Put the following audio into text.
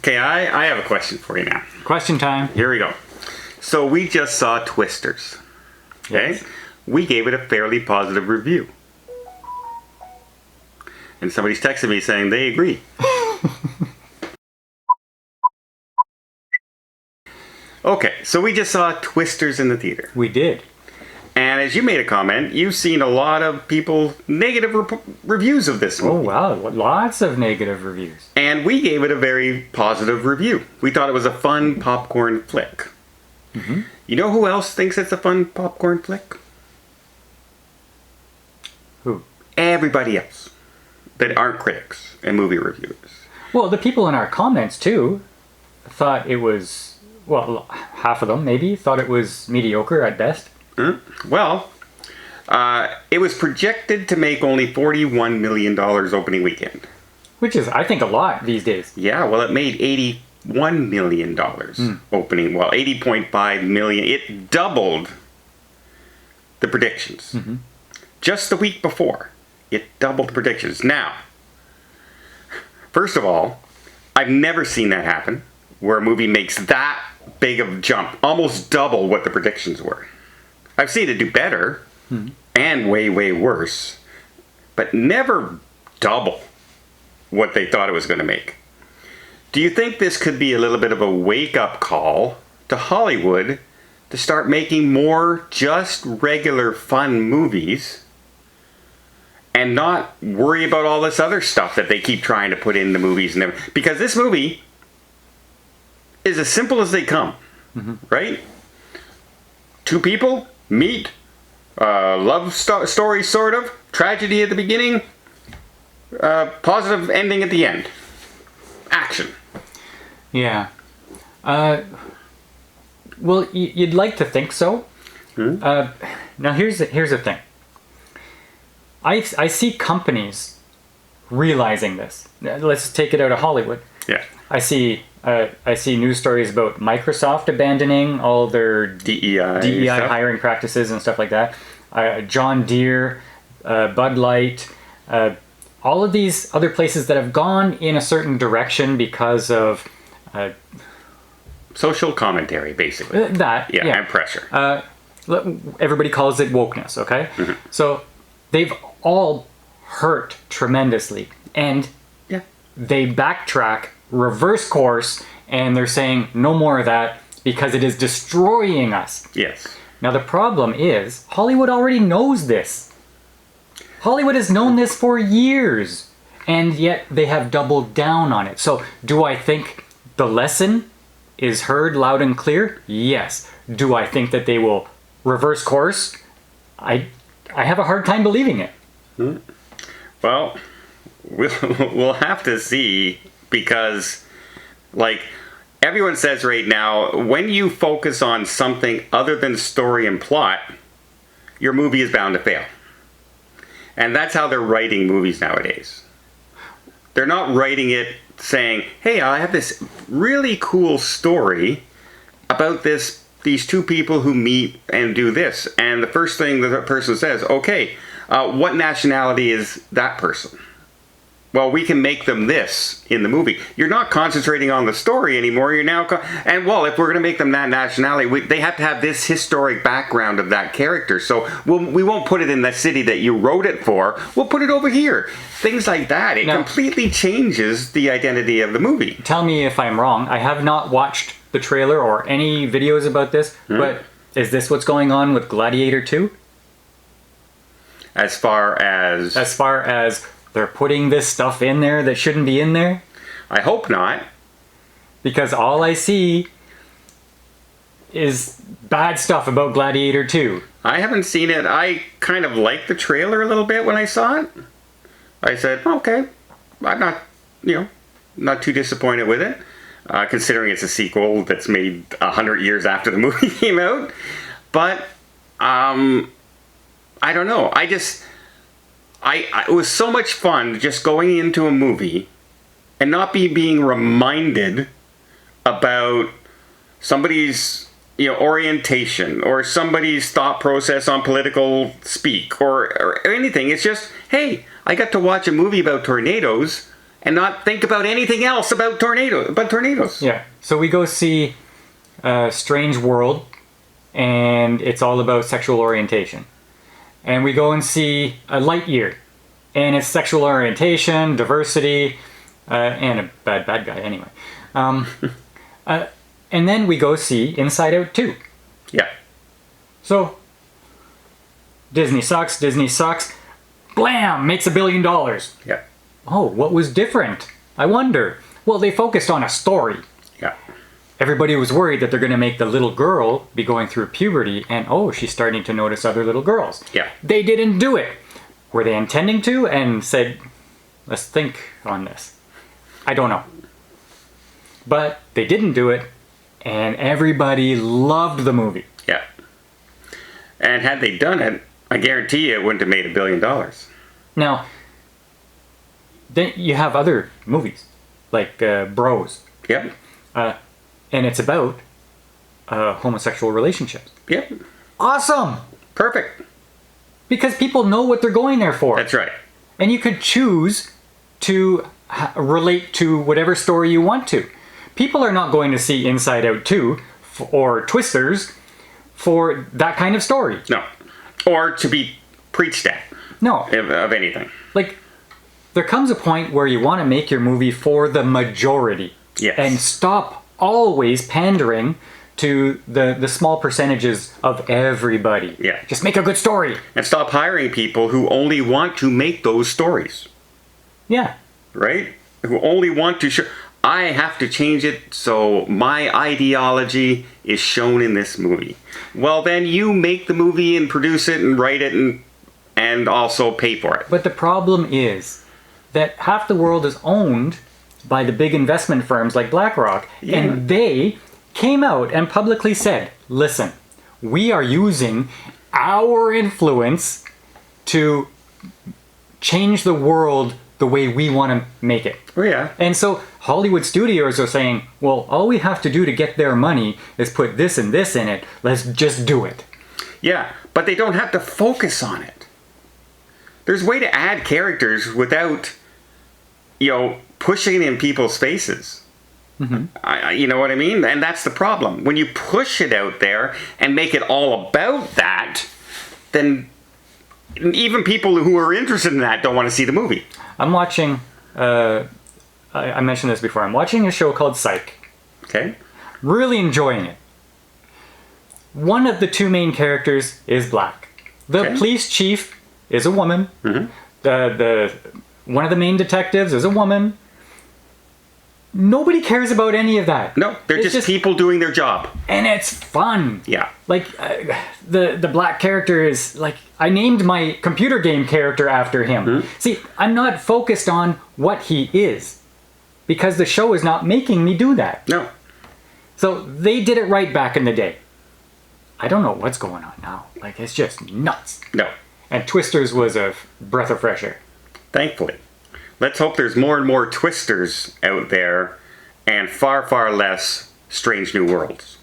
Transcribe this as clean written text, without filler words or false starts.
Okay, I have a question for you now. Question time. Here we go. So we just saw Twisters. Okay? Yes. We gave it a fairly positive review. And somebody's texted me saying they agree. Okay, so we just saw Twisters in the theater. We did. And as you made a comment, you've seen a lot of people negative reviews of this movie. Oh, wow. Lots of negative reviews. And we gave it a very positive review. We thought it was a fun popcorn flick. Mm-hmm. You know who else thinks it's a fun popcorn flick? Who? Everybody else that aren't critics and movie reviewers. Well, the people in our comments, too, thought it was... Well, half of them, maybe, thought it was mediocre at best. Well, it was projected to make only $41 million opening weekend. Which is, I think, a lot these days. Yeah, well, it made $81 million opening. Well, 80.5 million. It doubled the predictions. Mm-hmm. Just the week before, it doubled the predictions. Now, first of all, I've never seen that happen, where a movie makes that big of a jump, almost double what the predictions were. I've seen it do better and way, way worse, but never double what they thought it was going to make. Do you think this could be a little bit of a wake-up call to Hollywood to start making more just regular fun movies and not worry about all this other stuff that they keep trying to put in the movies and everything? Because this movie is as simple as they come, right? Two people meet, love story sort of, tragedy at the beginning, positive ending at the end. Action. Yeah. Well, you'd like to think so. Now, here's the thing. I see companies realizing this. Let's take it out of Hollywood. Yeah. I see news stories about Microsoft abandoning all their DEI stuff. hiring practices and stuff like that. John Deere, Bud Light, all of these other places that have gone in a certain direction because of social commentary, basically. that. Yeah, and pressure. Everybody calls it wokeness, okay? So they've all hurt tremendously, and they backtrack, reverse course, and they're saying no more of that because it is destroying us. Yes. Now the problem is Hollywood already knows this. Hollywood has known this for years, and yet they have doubled down on it. So do I think the lesson is heard loud and clear? Yes. Do I think that they will reverse course? I have a hard time believing it. Well, we'll have to see, because, like, everyone says right now, when you focus on something other than story and plot, your movie is bound to fail. And that's how they're writing movies nowadays. They're not writing it saying, hey, I have this really cool story about these two people who meet and do this. And the first thing the person says, okay, what nationality is that person? Well, we can make them this in the movie. You're not concentrating on the story anymore. You're now, and well, if we're going to make them that nationality, they have to have this historic background of that character. So we won't put it in the city that you wrote it for. We'll put it over here. Things like that. It completely changes the identity of the movie. Tell me if I'm wrong. I have not watched the trailer or any videos about this, but is this what's going on with Gladiator 2? As far as they're putting this stuff in there that shouldn't be in there? I hope not. Because all I see is bad stuff about Gladiator 2. I haven't seen it. I kind of liked the trailer a little bit when I saw it. I said, okay, I'm not too disappointed with it, considering it's a sequel that's made 100 years after the movie came out. But, I don't know. It was so much fun just going into a movie and not being reminded about somebody's orientation or somebody's thought process on political speak or anything. It's just, hey, I got to watch a movie about tornadoes and not think about anything else about tornadoes. Yeah. So we go see Strange World, and it's all about sexual orientation. And we go and see a Lightyear, and it's sexual orientation, diversity, and a bad guy anyway. And then we go see Inside Out 2. Yeah. So Disney sucks. Blam! Makes $1 billion. Yeah. Oh, what was different? I wonder. Well, they focused on a story. Yeah. Everybody was worried that they're going to make the little girl be going through puberty and, oh, she's starting to notice other little girls. Yeah. They didn't do it. Were they intending to and said, let's think on this? I don't know. But they didn't do it, and everybody loved the movie. Yeah. And had they done it, I guarantee you it wouldn't have made $1 billion. Now, then you have other movies, like Bros. Yep. And it's about homosexual relationships. Yep. Awesome! Perfect. Because people know what they're going there for. That's right. And you could choose to relate to whatever story you want to. People are not going to see Inside Out 2 or Twisters for that kind of story. No. Or to be preached at. No. Of anything. Like, there comes a point where you want to make your movie for the majority. Yes. And stop always pandering to the small percentages of everybody. Yeah. Just make a good story. And stop hiring people who only want to make those stories. Yeah. Right? Who only want to show... I have to change it so my ideology is shown in this movie. Well, then you make the movie and produce it and write it and also pay for it. But the problem is that half the world is owned by the big investment firms like BlackRock, Yeah. and they came out and publicly said, listen, we are using our influence to change the world the way we want to make it. Oh, yeah. And so Hollywood studios are saying, well, all we have to do to get their money is put this and this in it. Let's just do it. Yeah, but they don't have to focus on it. There's a way to add characters without, pushing in people's faces. Mm-hmm. You know what I mean? And that's the problem. When you push it out there and make it all about that, then even people who are interested in that don't want to see the movie. I'm watching, I mentioned this before, I'm watching a show called Psych. Okay. Really enjoying it. One of the two main characters is black. The Okay. police chief is a woman. Mm-hmm. The one of the main detectives is a woman. Nobody cares about any of that. No, they're It's just people doing their job. And it's fun. Yeah. Like, the black character is, like, I named my computer game character after him. Mm-hmm. See, I'm not focused on what he is, because the show is not making me do that. No. So they did it right back in the day. I don't know what's going on now. Like, it's just nuts. No. And Twisters was a breath of fresh air. Thankfully. Let's hope there's more and more Twisters out there and far, far less Strange New Worlds.